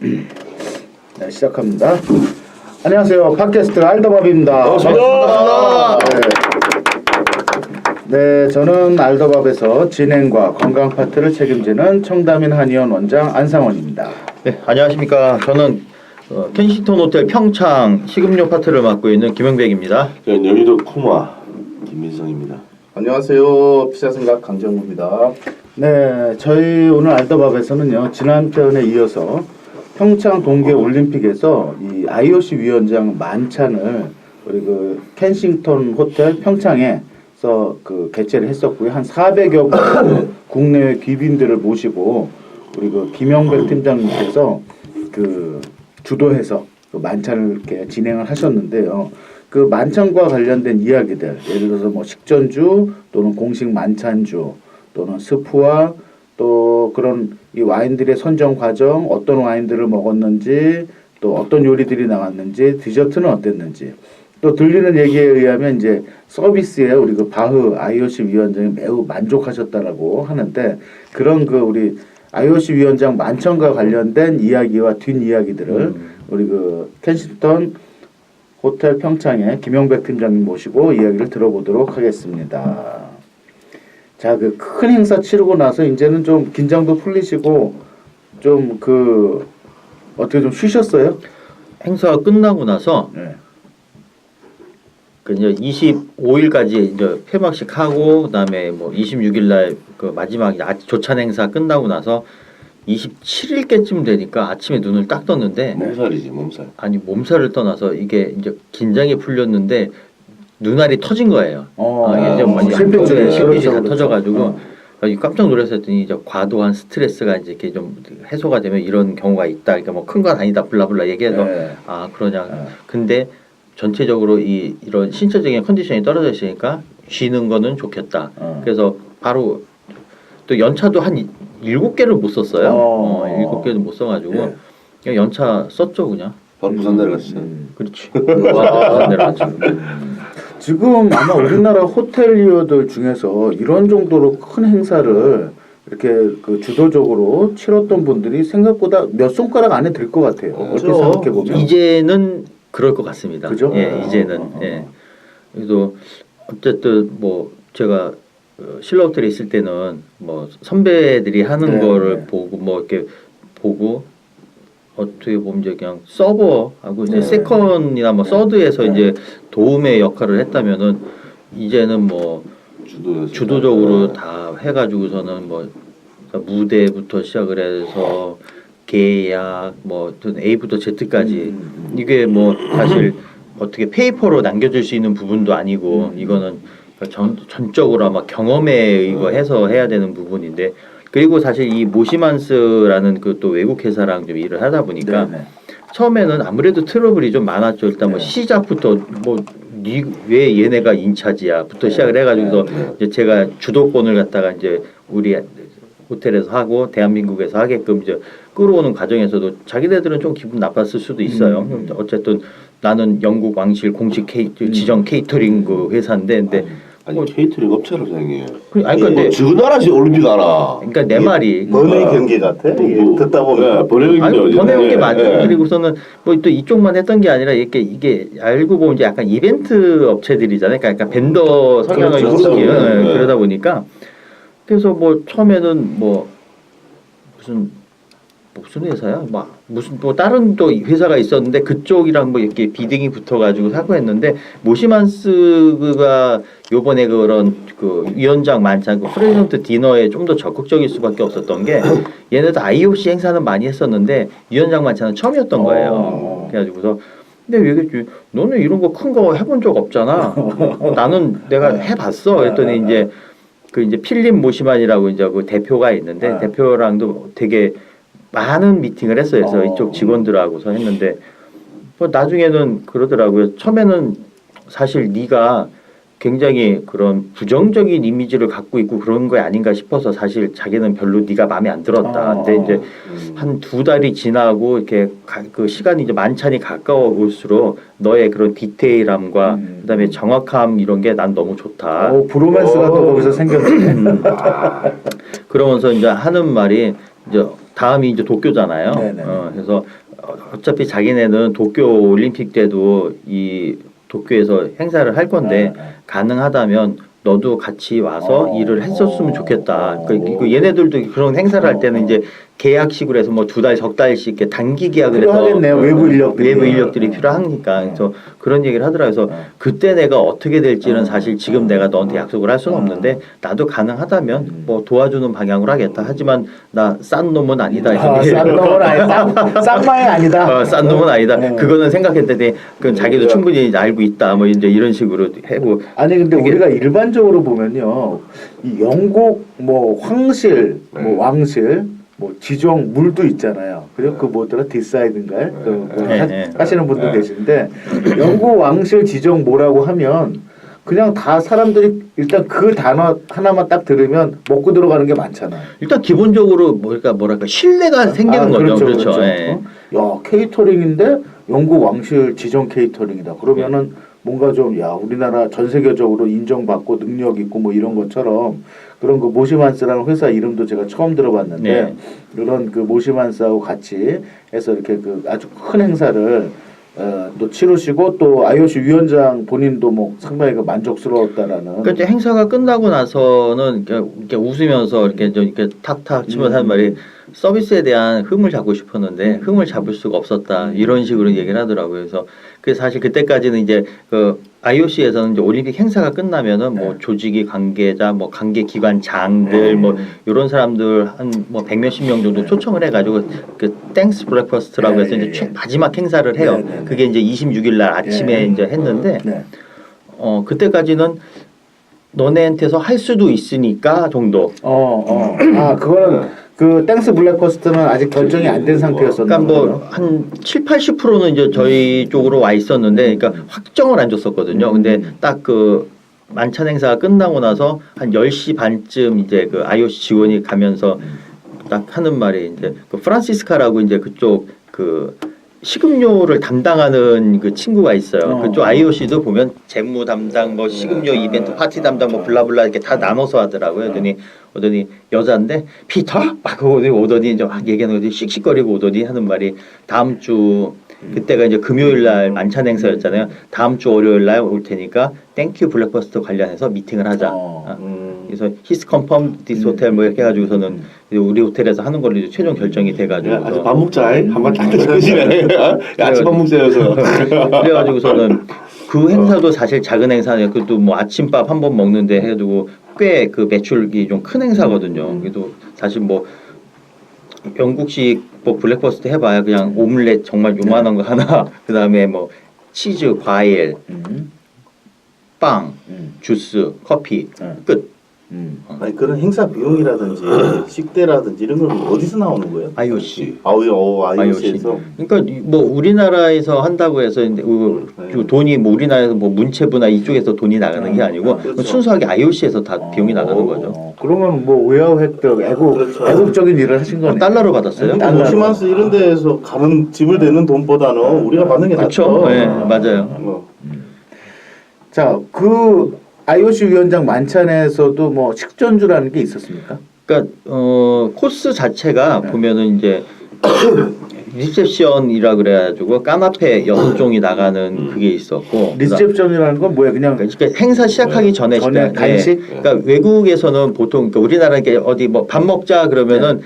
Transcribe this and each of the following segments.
네, 시작합니다. 안녕하세요. 팟캐스트 알더밥입니다. 반갑습니다. 네, 저는 알더밥에서 진행과 건강 파트를 책임지는 청담인 한의원 원장 안상원입니다. 네, 안녕하십니까. 저는 켄싱턴 호텔 평창 식음료 파트를 맡고 있는 김영백입니다. 저는 여의도 쿠마 김민성입니다. 안녕하세요. 피자생각 강정우입니다. 네, 저희 오늘 알더밥에서는요, 지난 편에 이어서 평창 동계 올림픽에서 이 IOC 위원장 만찬을 우리 그 켄싱턴 호텔 평창에서 그 개최를 했었고요. 한 400여 분 국내 귀빈들을 모시고 우리 그 김영백 팀장님께서 그 주도해서 그 만찬을 이렇게 진행을 하셨는데요. 그 만찬과 관련된 이야기들, 예를 들어서 뭐 식전주 또는 공식 만찬주 또는 스프와 또 그런 이 와인들의 선정 과정, 어떤 와인들을 먹었는지, 또 어떤 요리들이 나왔는지, 디저트는 어땠는지, 또 들리는 얘기에 의하면 이제 서비스에 우리 그 바흐 IOC 위원장이 매우 만족하셨다라고 하는데, 그런 그 우리 IOC 위원장 만찬과 관련된 이야기와 뒷이야기들을 우리 그 켄싱턴 호텔 평창의 김영백 팀장님 모시고 이야기를 들어보도록 하겠습니다. 자, 그 큰 행사 치르고 나서 이제는 좀 긴장도 풀리시고 좀 그 어떻게 좀 쉬셨어요? 행사가 끝나고 나서 네. 그 이제 25일까지 이제 폐막식 하고 그다음에 뭐 26일 날 그 마지막 조찬 행사 끝나고 나서 27일께쯤 되니까 아침에 눈을 딱 떴는데 몸살이지 몸살. 아니 몸살을 떠나서 이게 이제 긴장이 풀렸는데 눈알이 터진 거예요. 이게 이제 많이 실핏줄에 실핏이 다 그렇죠. 터져가지고 깜짝 놀랐더니 이제 과도한 스트레스가 이제 이렇게 좀 해소가 되면 이런 경우가 있다. 그러니까 뭐 큰 건 아니다. 블라블라 얘기해서 네. 아 그러냐. 근데 전체적으로 이런 신체적인 컨디션이 떨어져 있으니까 쉬는 거는 좋겠다. 그래서 바로 또 연차도 한 7개를 못 썼어요. 7개도 못 써가지고 예. 그냥 연차 썼죠 그냥. 바로 부산 내려갔어요. 그렇지. 부산 내려갔죠. 지금 아마 우리나라 호텔리어들 중에서 이런 정도로 큰 행사를 이렇게 그 주도적으로 치렀던 분들이 생각보다 몇 손가락 안에 들 것 같아요. 어떻게 생각해 보면 이제는 그럴 것 같습니다. 그죠? 예, 이제는. 예. 그래서 어쨌든 뭐 제가 신라호텔에 있을 때는 뭐 선배들이 하는 네, 거를 네. 보고 뭐 이렇게 보고 어떻게 보면 이제 그냥 서버하고 이제 네. 세컨이나 뭐 서드에서 네. 이제 도움의 역할을 했다면은 이제는 뭐 주도적으로 다 해가지고서는 뭐 무대부터 시작을 해서 계약 뭐 A부터 Z까지 이게 뭐 사실 어떻게 페이퍼로 남겨줄 수 있는 부분도 아니고 이거는 전적으로 아마 경험에 의거해서 해야 되는 부분인데 그리고 사실 이 모시만스라는 그 또 외국 회사랑 좀 일을 하다 보니까 네네. 처음에는 아무래도 트러블이 좀 많았죠. 일단 뭐 네. 시작부터 뭐 왜 얘네가 인차지야부터 시작을 해가지고서 이제 제가 주도권을 갖다가 이제 우리 호텔에서 하고 대한민국에서 하게끔 이제 끌어오는 과정에서도 자기네들은 좀 기분 나빴을 수도 있어요. 어쨌든 나는 영국 왕실 공식 지정 케이터링 그 회사인데 근데 아니 케이터링 업체로 생겨요. 아니 근데 지금 나라지 올림픽 알아. 그러니까 내 말이 번외 경기 같아. 이게 듣다 보면 번외 아니 번외온 게 맞죠. 예. 그리고서는 뭐 또 이쪽만 했던 게 아니라 이게 알고 보면 이제 약간 이벤트 업체들이잖아요. 그러니까 약간 벤더 성향을 그렇죠. 띠는 네. 그러다 보니까 그래서 뭐 처음에는 뭐 무슨 회사야? 막 무슨 뭐 다른 또 회사가 있었는데 그쪽이랑 뭐 이렇게 비딩이 붙어가지고 사고 했는데 모시만스가 요번에 그런 그 위원장 만찬 그 프레젠트 디너에 좀 더 적극적일 수밖에 없었던 게 얘네도 IOC 행사는 많이 했었는데 위원장 만찬은 처음이었던 거예요. 그래가지고서 근데 왜 너는 이런 거 큰 거 해본 적 없잖아. 나는 내가 해봤어. 그랬더니 이제 그 이제 필립 모시만이라고 이제 그 대표가 있는데 대표랑도 되게 많은 미팅을 했어요. 그래서 이쪽 직원들하고서 했는데 뭐 나중에는 그러더라고요. 처음에는 사실 네가 굉장히 그런 부정적인 이미지를 갖고 있고 그런 거 아닌가 싶어서 사실 자기는 별로 네가 마음에 안 들었다. 근데 이제 한 2달이 지나고 이렇게 그 시간이 이제 만찬이 가까워 올수록 너의 그런 디테일함과 그다음에 정확함 이런 게 난 너무 좋다. 브로맨스가 또 거기서 생겼네. 그러면서 이제 하는 말이 이제 다음이 이제 도쿄잖아요. 네네. 그래서 어차피 자기네는 도쿄 올림픽 때도 이 도쿄에서 행사를 할 건데 네. 가능하다면 너도 같이 와서 일을 했었으면 좋겠다. 그 얘네들도 그런 행사를 할 때는 이제 계약식으로 해서 뭐 2달, 석 달씩 이렇게 단기 계약을 해서 필요하겠네요. 외부 인력들이. 필요하니까 그래서 그런 얘기를 하더라고요. 그래서 그때 내가 어떻게 될지는 사실 지금 내가 너한테 약속을 할 수는 없는데 나도 가능하다면 뭐 도와주는 방향으로 하겠다. 하지만 나 싼 놈은 아니다. 싼 놈은 아니다. 싼마이 아니다. 싼 놈은 아니다. 그거는 생각했더니 그 자기도 충분히 이제 알고 있다. 뭐 이제 이런 식으로 해고. 아니 근데 우리가 일반적으로 보면요, 이 영국 뭐 황실, 뭐 왕실, 뭐 지정 물도 있잖아요. 그리고 그 뭐더라 디사이드인가요? 하시는 분들 계신데 영국 왕실 지정 뭐라고 하면 그냥 다 사람들이 일단 그 단어 하나만 딱 들으면 먹고 들어가는 게 많잖아요. 일단 기본적으로 뭐랄까 신뢰가 생기는 거죠. 그렇죠. 예. 야 케이터링인데 영국 왕실 지정 케이터링이다. 그러면은 뭔가 좀 야 우리나라 전 세계적으로 인정받고 능력 있고 뭐 이런 것처럼 그런 그 모시만스라는 회사 이름도 제가 처음 들어봤는데 네. 이런 그 모시만스하고 같이 해서 이렇게 그 아주 큰 행사를 또 치르시고 또 IOC 위원장 본인도 뭐 상당히 그 만족스러웠다라는. 그러니까 이제 행사가 끝나고 나서는 이렇게 웃으면서 이렇게 좀 이렇게 탁탁 치면서 하는 말이 서비스에 대한 흠을 잡고 싶었는데 흠을 잡을 수가 없었다 이런 식으로 얘기를 하더라고요. 그래서 사실 그때까지는 이제 그 IOC에서는 이제 올림픽 행사가 끝나면은 뭐 조직위 관계자, 뭐 관계 기관장들 뭐 이런 사람들 한 뭐 100몇십 명 정도 초청을 해가지고 그 땡스 브렉퍼스트라고 해서 이제 마지막 행사를 해요. 그게 이제 26일 날 아침에 이제 했는데 그때까지는 너네한테서 할 수도 있으니까 정도. 아 그거는 그 땡스 블랙퍼스트는 아직 결정이 안 된 상태였었는데. 그러니까 뭐 한 7, 80%는 이제 저희 쪽으로 와 있었는데, 그러니까 확정을 안 줬었거든요. 근데 딱 그 만찬 행사가 끝나고 나서 한 10시 반쯤 이제 그 IOC 직원이 가면서 딱 하는 말이 이제 그 프란시스카라고 이제 그쪽 그 식음료를 담당하는 그 친구가 있어요. 그쪽 IOC도 보면 재무 담당, 뭐 식음료 이벤트 파티 담당, 뭐 블라블라 이렇게 다 나눠서 하더라고요. 오더니 여자인데 피터 막 오더니 이제 막 얘기하는 거지 씩씩거리고 오더니 하는 말이 다음 주 그때가 이제 금요일 날 만찬 행사였잖아요. 다음 주 월요일 날 올 테니까 땡큐 블랙버스터 관련해서 미팅을 하자. 그래서 he's confirmed this hotel 뭐 이렇게 해가지고서는 우리 호텔에서 하는 걸로 이제 최종 결정이 돼가지고. 아직 밥 먹자. 한번 딱 드시네. 아침 밥 먹자여서. 그래가지고서는 그 행사도 사실 작은 행사예요. 그것도 뭐 아침밥 한 번 먹는데 해가지고 꽤 그 매출이 좀 큰 행사거든요. 그래도 사실 뭐 영국식 뭐 블랙버스트 해봐야 그냥 오믈렛 정말 요만한 거 하나, 그 다음에 뭐 치즈, 과일, 빵, 주스, 커피 끝. 아니 그런 행사 비용이라든지 식대라든지 이런 건 어디서 나오는 거예요? IOC. IOC에서. 그러니까 뭐 우리나라에서 한다고 해서 이제 그 돈이 뭐 우리나라에서 뭐 문체부나 이쪽에서 돈이 나가는 게 아니고 그렇죠. 순수하게 IOC에서 다 비용이 나가는 거죠. 그러면 뭐 외화 획득, 애국적인 일을 하신 거네. 달러로 받았어요. 모시만스 이런 데에서 가는 집을 대는 돈보다는 우리가 받는 게 낫죠. 그렇죠. 네, 맞아요. 자, 그 IOC 위원장 만찬에서도 뭐 식전주라는 게 있었습니까? 그러니까 코스 자체가 보면은 이제 리셉션이라 그래가지고 까나페 6종이 나가는 그게 있었고. 리셉션이라는 건 뭐야? 그냥 그러니까 행사 시작하기 전에 간식. 그러니까 외국에서는 보통 그러니까 우리나라 이렇게 어디 뭐 밥 먹자 그러면은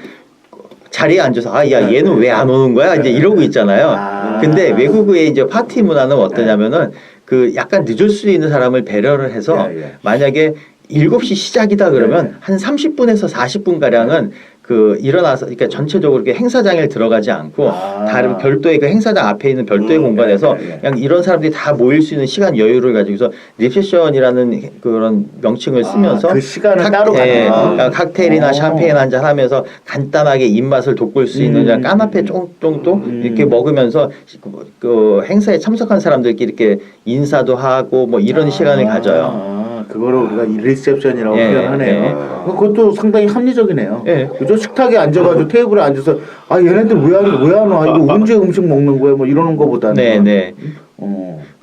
자리에 앉아서 아 야 얘는 왜 안 오는 거야 이제 이러고 있잖아요. 근데 외국의 이제 파티 문화는 어떠냐면은 그 약간 늦을 수 있는 사람을 배려를 해서 만약에 7시 시작이다 그러면 한 30분에서 40분 가량은 그 일어나서 그러니까 전체적으로 이렇게 행사장에 들어가지 않고 다른 별도의 그 행사장 앞에 있는 별도의 공간에서 그냥 이런 사람들이 다 모일 수 있는 시간 여유를 가지고서 리셉션이라는 그런 명칭을 쓰면서 그 시간을 따로 갖는 그러니까 칵테일이나 샴페인 한잔 하면서 간단하게 입맛을 돋굴 수 있는 그냥 까나페 정도 이렇게 먹으면서 그 행사에 참석한 사람들끼리 이렇게 인사도 하고 뭐 이런 시간을 가져요. 그거를 우리가 리셉션이라고 표현하네요. 그것도 상당히 합리적이네요. 그죠? 식탁에 앉아가지고 테이블에 앉아서 아 얘네들 왜 안 와? 이거 언제 음식 먹는 거야? 뭐 이러는 거보다는.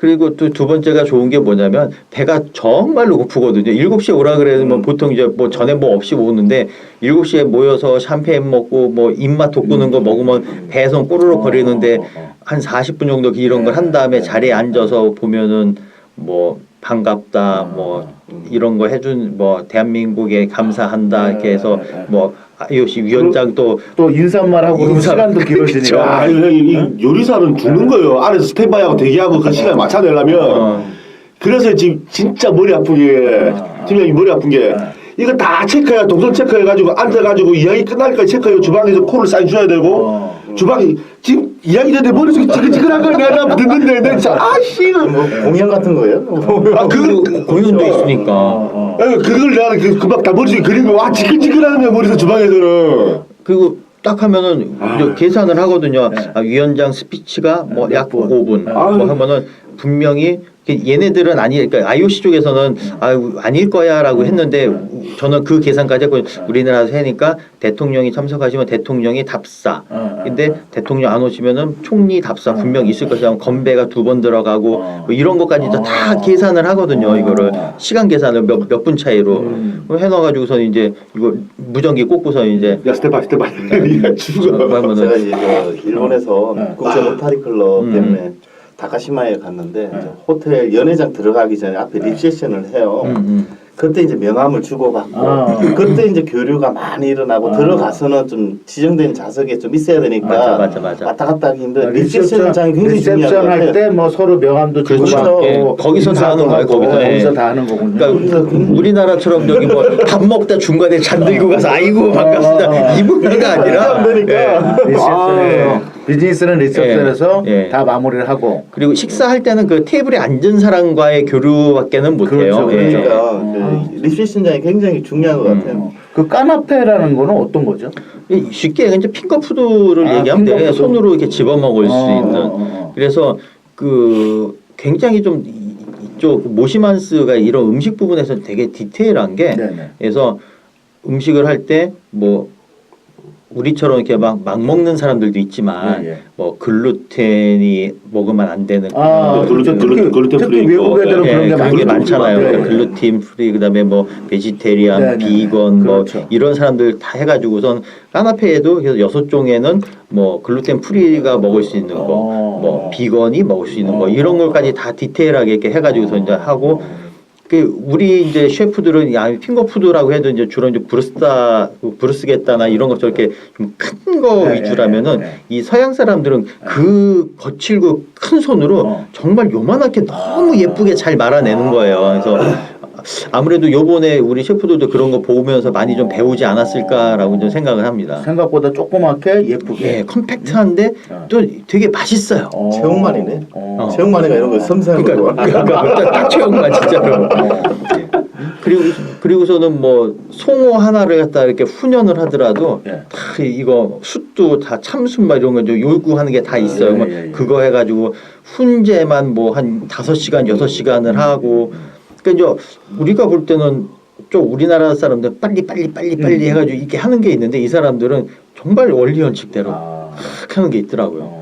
그리고 또 두 번째가 좋은 게 뭐냐면 배가 정말로 고프거든요. 7시에 오라 그러면 보통 이제 뭐 전에 뭐 없이 오는데 7시에 모여서 샴페인 먹고 뭐 입맛 돋구는 거 먹으면 배에서 꼬르륵 거리는데 한 40분 정도 이런 걸 한 다음에 자리에 앉아서 보면은 뭐 반갑다 뭐 이런 거 해준 뭐 대한민국에 감사한다 이렇게 해서 뭐 IOC 위원장 또 인사말 하고 시간도 길어지니까. 아, 이 요리사는 죽는 거예요. 안에서 스탠바이하고 대기하고 그 시간을 맞춰내려면. 그래서 지금 진짜 머리 아픈 게, 팀장님 머리 아픈 게, 이거 다 체크해야, 동선 체크해가지고, 앉아가지고 이야기 끝날까지 체크해요. 주방에서 코를 사인 줘야 되고, 주방이, 지금 이야기 전에 머릿속에 지글지글한 걸 내가 듣는데, 내가 진짜, 아씨! 뭐 공연 같은 거예요? 아, 공연도 있으니까. 그걸 내가 금방 다 머릿속에 그리고, 와, 지글지글하는 거야, 머릿속 주방에서는. 그리고 딱 하면은 이제 계산을 하거든요. 아, 위원장 스피치가 뭐 약 5분 뭐 하면은 분명히 얘네들은 그러니까 IOC 쪽에서는 아닐 거야라고 했는데 저는 그 계산까지 했고 우리나라에서 하니까 대통령이 참석하시면 대통령이 답사. 근데 대통령 안 오시면은 총리 답사 분명 있을 것이다. 건배가 2번 들어가고 뭐 이런 것까지 다 계산을 하거든요. 이거를 시간 계산을 몇 분 차이로 해놔가지고서 이제 이거 무전기 꽂고서 이제 야, 스텝바이. 죽어. 제가 이제 일본에서 국제 로타리 클럽 때문에 다카시마에 갔는데 이제 호텔 연회장 들어가기 전에 앞에 립세션을 해요. 그때 이제 명함을 주고받고 그때 이제 교류가 많이 일어나고 들어가서는 좀 지정된 좌석에 좀 있어야 되니까 맞아. 왔다 갔다 하기 힘든 립세션장이 굉장히 중요한 것 리셉션 할 같아요. 때 뭐 서로 명함도 주고 그렇죠. 받고 예, 거기서 다 하는 거예요. 거기서 다 하는 거군요. 그러니까 우리나라처럼 저기 뭐 밥 먹다 중간에 잔 들고 가서 아이고 반갑습니다 이 문제가 아니라 리셉션에 비즈니스는 리셉션에서 예. 다 마무리를 하고 그리고 식사할 때는 그 테이블에 앉은 사람과의 교류밖에는 못해요. 그렇죠, 예. 그러니까 그 립세션장이 굉장히 중요한 것 같아요. 그 까나페라는 거는 어떤 거죠? 쉽게 이제 핑거푸드를 얘기하면 돼. 핑거푸드. 손으로 이렇게 집어 먹을 수 있는. 그래서 그 굉장히 좀 이쪽 모시만스가 이런 음식 부분에서 되게 디테일한 게 네네. 그래서 음식을 할 때 뭐 우리처럼 이렇게 막 먹는 사람들도 있지만 예. 뭐 글루텐이 먹으면 안 되는 글루텐 특히 프리 외국 애들은 예, 그런 게 많잖아요. 네. 그러니까 글루텐 프리 그다음에 뭐 베지테리안, 네네. 비건 그렇죠. 뭐 이런 사람들 다 해가지고선 까나페에도 그래서 6종에는 뭐 글루텐 프리가 먹을 수 있는 거, 뭐 비건이 먹을 수 있는 거 이런 걸까지 다 디테일하게 이렇게 해가지고서 이제 하고. 그 우리 이제 셰프들은 핑거푸드라고 해도 이제 주로 이제 브루스게따나 이런 것 저렇게 좀 큰 거 위주라면은 이 서양 사람들은 그 거칠고 큰 손으로 정말 요만하게 너무 예쁘게 잘 말아내는 거예요. 그래서 아무래도 요번에 우리 셰프들도 그런 거 보면서 많이 좀 배우지 않았을까라고 좀 생각을 합니다. 생각보다 조그맣게 예쁘게. 예, 컴팩트한데 또 되게 맛있어요. 체육만이네. 체육만이가 이런 거 섬세한 거. 그러니까 딱 체육만 진짜로. 그리고서는 뭐 송어 하나를 갖다 이렇게 훈연을 하더라도 다 이거 숯도 다 참숯 막 이런 거 요구하는 게 다 있어요. 뭐 그거 해가지고 훈제만 뭐 한 5시간 6시간을 하고. 그러니까 이제 우리가 볼 때는 좀 우리나라 사람들 빨리 해가지고 이렇게 하는 게 있는데 이 사람들은 정말 원리 원칙대로 하는 게 있더라고요.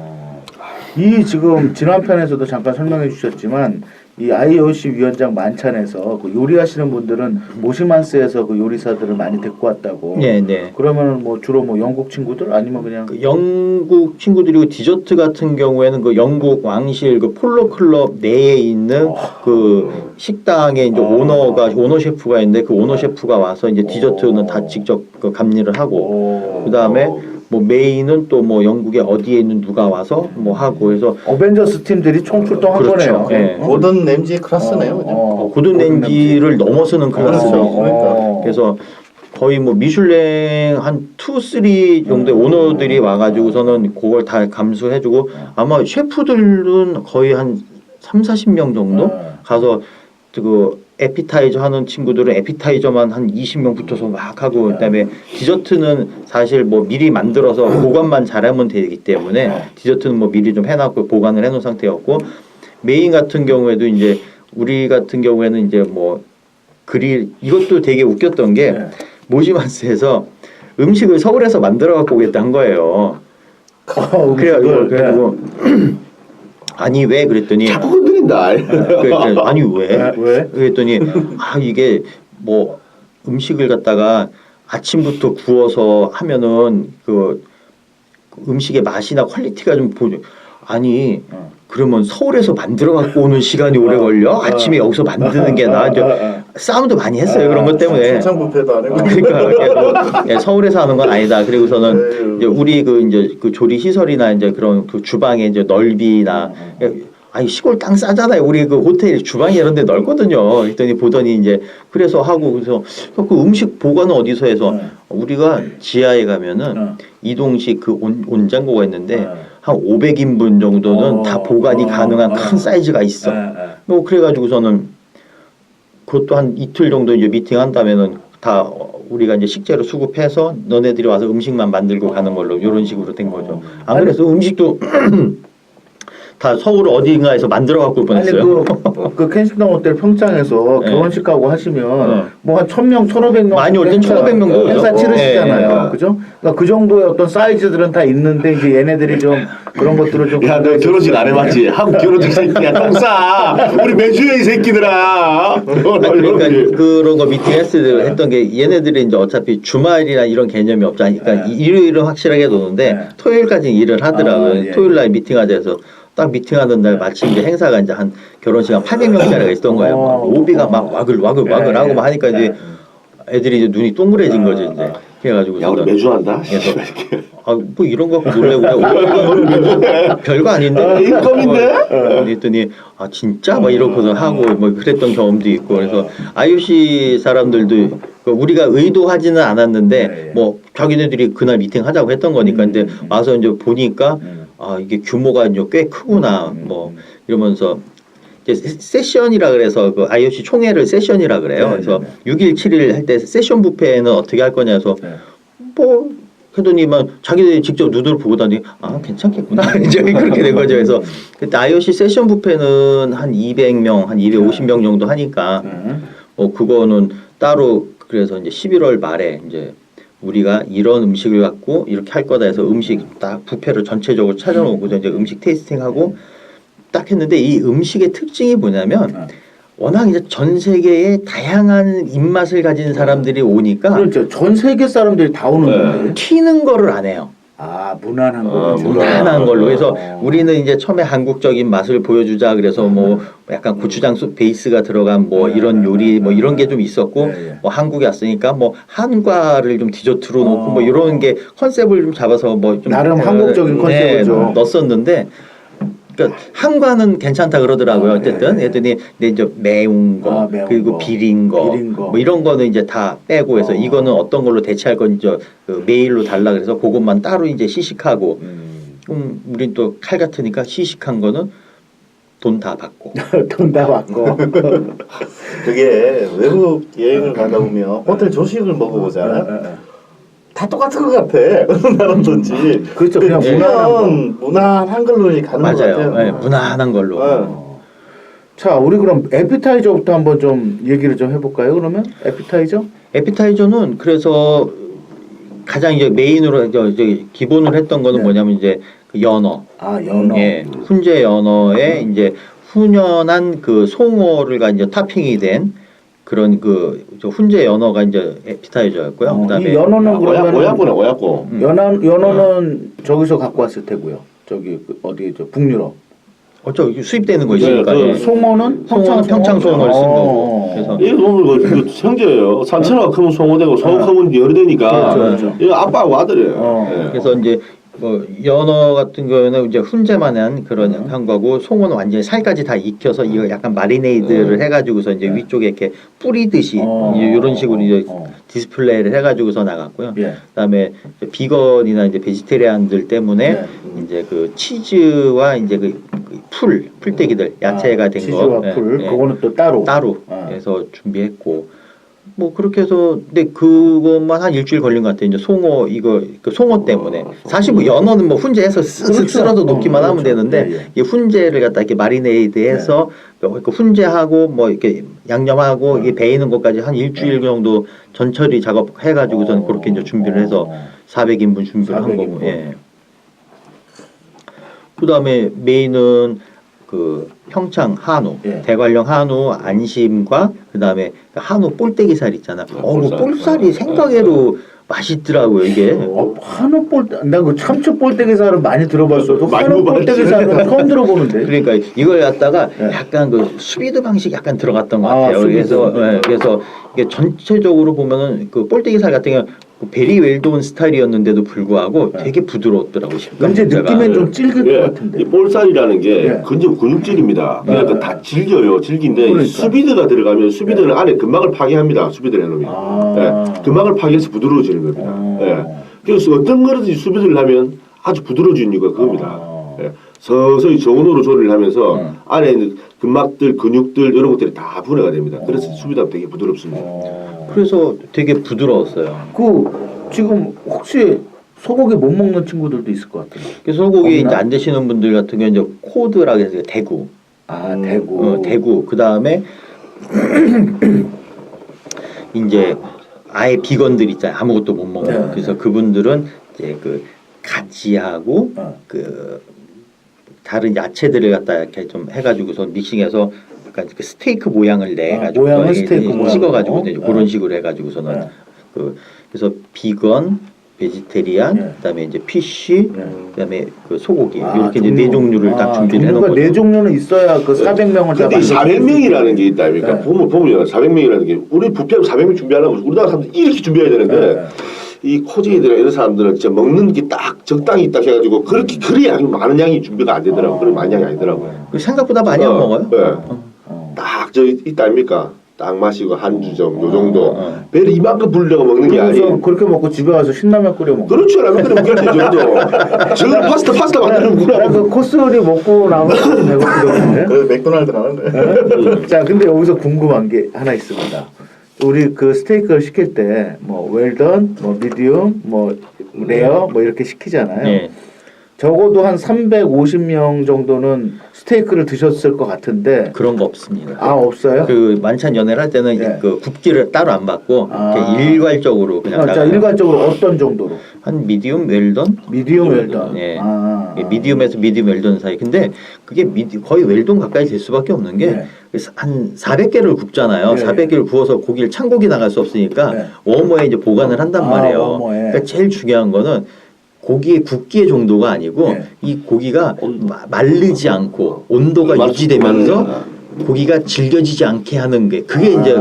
이 지금 지난 편에서도 잠깐 설명해 주셨지만 이 IOC 위원장 만찬에서 그 요리하시는 분들은 모시만스에서 그 요리사들을 많이 데리고 왔다고. 네. 그러면 뭐 주로 뭐 영국 친구들 아니면 그냥 그 영국 친구들이고 디저트 같은 경우에는 그 영국 왕실 그 폴로 클럽 내에 있는 그 식당에 이제 오너 셰프가 있는데 그 오너 셰프가 와서 이제 디저트는 다 직접 그 감리를 하고 그 다음에 뭐 메인은 또 뭐 영국에 어디에 있는 누가 와서 뭐 하고 해서 어벤져스 팀들이 총출동한 그렇죠. 거네요. 예. 고든 램지 클래스네요. 그죠? 고든 램지를 넘어서는 클래스죠. 그러니까. 그래서 거의 뭐 미슐랭 한 2, 3 정도의 오너들이 와가지고서는 그걸 다 감수해주고 아마 셰프들은 거의 한 3, 40명 정도 가서 그 에피타이저 하는 친구들은 에피타이저만 한 20명 붙어서 막 하고 그다음에 디저트는 사실 뭐 미리 만들어서 보관만 잘하면 되기 때문에 디저트는 뭐 미리 좀 해놨고 보관을 해놓은 상태였고 메인 같은 경우에도 이제 우리 같은 경우에는 이제 뭐 그릴 이것도 되게 웃겼던 게 모시만스에서 음식을 서울에서 만들어 갖고 오겠다 한 거예요. 그래가지고 아니 왜 그랬더니 자꾸 건드려. 때린다. 아니 왜? 왜? 그랬더니 이게 뭐 음식을 갖다가 아침부터 구워서 하면은 그 음식의 맛이나 퀄리티가 좀 보죠. 아니 그러면 서울에서 만들어 갖고 오는 시간이 오래 걸려? 아침에 여기서 만드는 게 나. 싸움도 많이 했어요. 그런 것 때문에. 순창 뷔페도 안 해고. 그러니까 서울에서 하는 건 아니다. 그리고서는 이제 우리 그 조리 시설이나 이제 그런 그 주방의 이제 넓이나 아니 시골 땅 싸잖아요. 우리 그 호텔 주방이 이런 데 넓거든요. 그랬더니 보더니 이제 그래서 하고 그래서 그 음식 보관은 어디서 해서 우리가 지하에 가면은 이동식 그 온장고가 있는데 한 500인분 정도는 다 보관이 가능한 큰 사이즈가 있어. 뭐 그래가지고서는 그것도 한 이틀 정도 이제 미팅 한다면은 다 우리가 이제 식재료 수급해서 너네들이 와서 음식만 만들고 가는 걸로 이런 식으로 된 거죠. 안 그래서 음식도 다 서울 어딘가에서 만들어 갖고 올 뻔했어요. 아니 그 켄싱턴 호텔 평창에서 결혼식 가고 하시면 뭐 한 1,000명, 1,500명 많이 올 땐 1,500명도 행사 치르시잖아요. 예. 그죠? 그러니까 그 정도의 어떤 사이즈들은 다 있는데 이제 얘네들이 좀 그런 것들을 좀 야, 너 결혼식 안 해봤지? 한국 결혼식 새끼야, 똥 싸! 우리 매주 해, 이 새끼들아! 그러니까 그런 거 미팅 했던 게 얘네들이 이제 어차피 주말이나 이런 개념이 없잖아요. 그러니까 일요일은 확실하게 노는데 토요일까지 일을 하더라고요. 토요일 날 미팅하자 해서 딱 미팅하는 날 마침 이제 행사가 이제 한 결혼식 한 800명짜리가 있었던 거예요. 막 오비가 막 와글와글 하고 막 하니까 이제 애들이 이제 눈이 동그래진 거지 이제. 그래가지고 야, 우리 매주 한다? 뭐 이런 거 갖고 놀래고 별거 아닌데 인건인데? 그랬더니 진짜 막 이러고서 하고 뭐 그랬던 경험도 있고 그래서 IOC 사람들도 우리가 의도하지는 않았는데 뭐 자기네들이 그날 미팅 하자고 했던 거니까 근데 와서 이제 보니까 이게 규모가 이제 꽤 크구나 뭐 이러면서 이제 세션이라 그래서 그 IOC 총회를 세션이라 그래요. 그래서 6일 7일 할 때 세션 뷔페는 어떻게 할 거냐 해서 뭐 하더니만 자기들이 직접 눈으로 보고 다니 괜찮겠구나 이제 그렇게 된 거죠. 그래서 그때 IOC 세션 뷔페는 한 200명, 한 250명 정도 하니까 그거는 따로 그래서 이제 11월 말에 이제 우리가 이런 음식을 갖고 이렇게 할 거다 해서 음식 딱 뷔페를 전체적으로 찾아놓고 이제 음식 테이스팅하고 딱 했는데 이 음식의 특징이 뭐냐면 워낙 이제 전 세계에 다양한 입맛을 가진 사람들이 오니까 그렇죠. 전 세계 사람들이 다 오는 건데 튀는 거를 안 해요. 무난한 거. 무난한 걸로. 그래서 우리는 이제 처음에 한국적인 맛을 보여주자. 그래서 뭐 약간 고추장 베이스가 들어간 뭐 이런 요리 뭐 이런 게 좀 있었고 뭐 한국에 왔으니까 뭐 한과를 좀 디저트로 놓고 뭐 이런 게 컨셉을 좀 잡아서 뭐 좀 나름 한국적인 컨셉이죠. 넣었었는데 그러니까 한과는 괜찮다 그러더라고요. 어쨌든 했더니 근데 이제 매운 거 매운 그리고 거. 비린 거 뭐 이런 거는 이제 다 빼고 해서 이거는 어떤 걸로 대체할 건지 그 메일로 달라 그래서 그것만 따로 이제 시식하고 우린 또 칼 같으니까 시식한 거는 돈 다 받고 돈 다 받고 그게 외국 여행을 가다 보면 호텔 조식을 먹어보잖아요. 다 똑같은 것 같아. 어느 나라든지. 그렇죠. 그냥 무난한 걸로 가는 것 같아요. 네, 무난한 걸로. 자, 우리 그럼 에피타이저부터 한번 좀 얘기를 좀 해볼까요? 그러면 에피타이저? 에피타이저는 그래서 가장 이제 메인으로 이제 기본으로 했던 거는 뭐냐면 이제 그 연어. 연어. 예, 훈제 연어에 이제 훈연한 그 송어를 가 이제 토핑이 된 그런 그 훈제 연어가 이제 에피타이저였고요. 그다음에 이 연어는 그러면 오야꼬. 연어는 저기서 갖고 왔을 테고요. 저기 어디 북유럽. 저 수입되는 거 있으니까. 송어는 평창 송어를 쓴 거고. 그래서 이거 보면 이거 형제예요. 산천어가 크면 송어되고 송어 크면 열어되니까. 그렇죠. 이거 아빠하고 아들이에요. 그래서 이제 뭐 연어 같은 경우는 이제 훈제만한 그런 한 거고 송어는 완전히 살까지 다 익혀서 이거 약간 마리네이드를 해가지고서 이제 위쪽에 이렇게 뿌리듯이 이런 식으로 이제 디스플레이를 해가지고서 나갔고요. 그다음에 비건이나 이제 베지테리안들 때문에 이제 그 치즈와 이제 그 풀떼기들 야채가 된 거, 치즈와 풀 그거는 또 따로 해서 준비했고. 뭐 그렇게 해서 근데 그것만 한 일주일 걸린 것 같아요. 이제 송어 이거 그 송어 때문에 사실 뭐 연어는 뭐 훈제해서 쓱쓱 쓸어서 놓기만 하면 되는데 이 훈제를 갖다 이렇게 마리네이드해서 그 훈제하고 뭐 이렇게 양념하고 이게 배이는 것까지 한 일주일 정도 전처리 작업해가지고선 그렇게 이제 준비를 해서 400인분 준비를 한 거고. 예. 그다음에 메인은 그 평창 한우, 예. 대관령 한우 안심과 그다음에 한우 볼때기살 있잖아. 그 볼살이 생각외로 맛있더라고요 이게. 한우 나그 참치 볼때기살은 많이 들어봤어도 많이 한우 먹어봤지. 볼때기살은 처음 들어보는데. 그러니까 이걸 갖다가 예. 약간 그 수비드 방식 약간 들어갔던 것 같아요. 수비드. 그래서 이게 전체적으로 보면은 그 볼때기살 같은 경우 베리 웰돈 스타일이었는데도 불구하고 되게 부드러웠더라고요. 왠지 느낌엔 좀 찔길 것 예, 같은데. 이 볼살이라는 게 예. 근육질입니다. 그러니까 다 질겨요. 질긴데 그러니까. 수비드가 들어가면 수비드는 안에 근막을 파괴합니다. 수비드를 해놓으면 예, 근막을 파괴해서 부드러워지는 겁니다. 예. 그래서 어떤 거든지 수비드를 하면 아주 부드러워지는 이유가 그겁니다. 예. 서서히 저온으로 조리를 하면서 안에 있는 근막들, 근육들 이런 것들이 다 분해가 됩니다. 그래서 수비드가 되게 부드럽습니다. 그래서 되게 부드러웠어요. 그 지금 혹시 소고기 못 먹는 친구들도 있을 것 같아요. 그 소고기 없나? 이제 안 드시는 분들 같은 경우 이제 코드라고 해서 대구. 대구. 대구. 그다음에 이제 아예 비건들 있잖아요. 아무것도 못 먹는. 네. 그래서 그분들은 이제 그 가지하고 어. 그 다른 야채들을 갖다 이렇게 좀 해가지고서 믹싱해서 약간 그 스테이크 모양을 내가지고 모양은 스테이크 모양으로. 찍어가지고 이제 그런 네. 식으로 해가지고서는 네. 그래서 비건, 베지테리안, 네. 그다음에 이제 피쉬, 네. 그다음에 그 소고기 이렇게 이제 네 종류. 종류를 딱 준비를 해놓은 종류가 거죠. 네 종류는 있어야 그 400명을 다 근데 이 400명이라는 게 있다 아닙니까? 네. 보면 400명이라는 게 우리 부피하면 400명 준비하려면 우리나라 사람들 이렇게 준비해야 되는데 네. 이 코지들이나 이런 사람들은 진짜 먹는 게 딱 적당히 딱 해가지고 그렇게 그리 양이 많은 양이 준비가 안 되더라고. 그런 많은 양이 아니더라고요. 그 생각보다 많이 안 먹어요. 네. 딱 저 있다 아닙니까? 딱 마시고 한 주점 요 정도. 배를 이만큼 불려가 먹는 게 그래서 아니. 그렇게 먹고 집에 가서 신라면 끓여 먹는 그렇죠. 라면 끓여 먹겠지 이 정도. 저는 파스타 만드는구나. 그 코스리 먹고 나면 배고프거든요. 그래서 맥도날드 가는데. 자, 근데 여기서 궁금한 게 하나 있습니다. 우리 그 스테이크를 시킬 때 뭐 웰던, 뭐 미디움, 뭐 레어 뭐 이렇게 시키잖아요. 네. 적어도 한 350명 정도는 스테이크를 드셨을 것 같은데 그런 거 없습니다. 없어요? 그 만찬 연회를 할 때는 예. 그 굽기를 따로 안 받고 아. 이렇게 일괄적으로 그냥 자, 나가요. 일괄적으로 어떤 정도로? 한 미디움 웰던? 미디움 웰던. 예. 아. 미디움에서 미디움 웰던 사이. 근데 그게 거의 웰던 가까이 될 수밖에 없는 게 네. 한 400개를 굽잖아요. 네. 400개를 구워서 고기를 찬고기 나갈 수 없으니까 네. 워머에 이제 보관을 한단 말이에요. 워머에. 그러니까 제일 중요한 거는 고기의 굽기의 정도가 아니고 네. 이 고기가 마르지 않고 온도가 유지되면서 고기가 질겨지지 않게 하는 게 그게 이제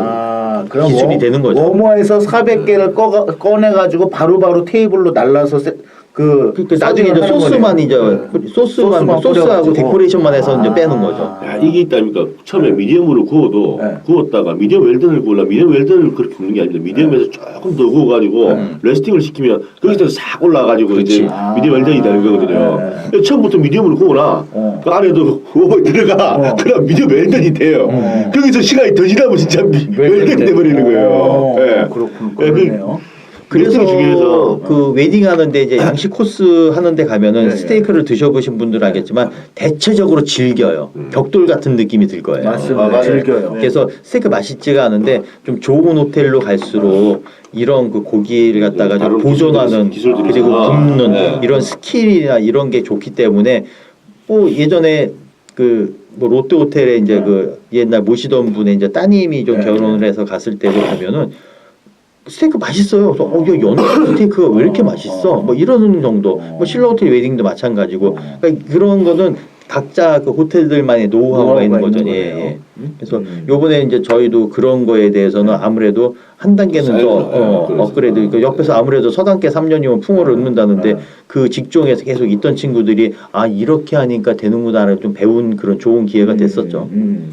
그럼 기술이 되는 거죠. 워머에서 400개를 꺼내가지고 바로바로 테이블로 날라서 그러니까 나중에 이제 소스만 이제 소스하고 뿌려가지고. 데코레이션만 해서 이제 빼는 거죠. 야, 이게 있다니까 처음에 미디엄으로 구워도 네. 구웠다가 미디엄 웰던을 구우려면 미디엄 웰던을 그렇게 굽는 게 아닙니다. 미디엄에서 조금 더 구워가지고 레스팅을 시키면 거기서 싹 올라가지고 이제 미디엄 웰던이 되는 거거든요. 처음부터 미디엄으로 구워놔. 그 안에도 오버에 들어가. 그럼 미디엄 웰던이 돼요. 거기서 시간이 더 지나면 진짜 웰던이 돼버리는 거예요. 예. 그렇군요. 예, 그러네요. 그래서 레스팅 중에서 그 웨딩 하는데 이제 양식 코스 하는데 가면은 네. 스테이크를 드셔보신 분들은 알겠지만 대체적으로 질겨요. 벽돌 같은 느낌이 들 거예요. 맞습니다. 맞아요. 즐겨요. 그래서 스테이크 맛있지가 않은데 좀 좋은 호텔로 갈수록 이런 그 고기를 갖다가 좀 다른 보존하는 기술들이 그리고 있구나. 굽는 네. 이런 스킬이나 이런 게 좋기 때문에 뭐 예전에 그 뭐 롯데 호텔에 이제 그 옛날 모시던 분의 이제 따님이 좀 네. 결혼을 해서 갔을 때도 가면은 스테이크 맛있어요. 그래서 야, 연어 스테이크가 왜 이렇게 맛있어? 뭐 이런 정도. 뭐 신라 호텔 웨딩도 마찬가지고. 그러니까 그런 거는 각자 그 호텔들만의 노하우가 있는 거죠. 있는 예, 거네요. 예. 그래서 요번에 이제 저희도 그런 거에 대해서는 아무래도 한 단계는 더 그렇죠. 업그레이드. 그러니까 옆에서 아무래도 서당계 3년이면 풍어를 얻는다는데 그 직종에서 계속 있던 친구들이 이렇게 하니까 되는구나를 좀 배운 그런 좋은 기회가 됐었죠.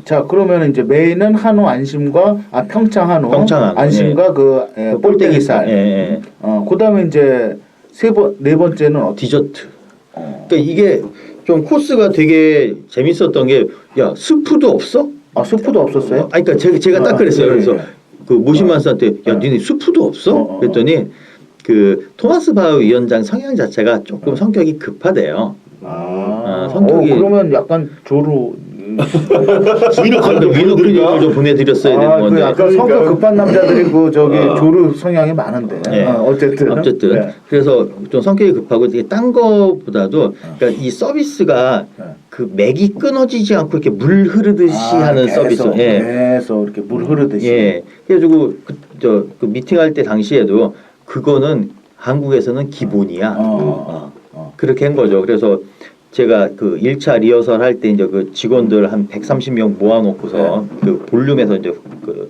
자, 그러면 이제 메인은 한우 안심과 평창 한우, 안심과 그 볼때기살. 예. 그다음에 이제 네 번째는 디저트. 그러니까 이게 좀 코스가 되게 재밌었던 게 야 스프도 없어? 스프도 없었어요? 그러니까 제가 딱 그랬어요. 예, 그래서 예. 그 모신마스한테 야 니네 스프도 없어? 그랬더니 그 토마스 바흐 위원장 성향 자체가 조금 성격이 급하대요. 성격이 그러면 약간 조루 위로 근데 위너 클립을 좀 보내드렸어야 되는 그 건데. 약간 성격 급한 남자들이 그 저기 조류 성향이 많은데. 네. 어쨌든. 네. 그래서 좀 성격이 급하고 이게 딴 거보다도 그러니까 이 서비스가 그 맥이 끊어지지 않고 이렇게 물 흐르듯이 하는 서비스. 계속 이렇게 물 흐르듯이. 예. 그래가지고 그 미팅할 때 당시에도 그거는 한국에서는 기본이야. 그렇게 한 거죠. 그래서 제가 그 1차 리허설 할 때 이제 그 직원들 한 130명 모아놓고서 그 볼륨에서 이제 그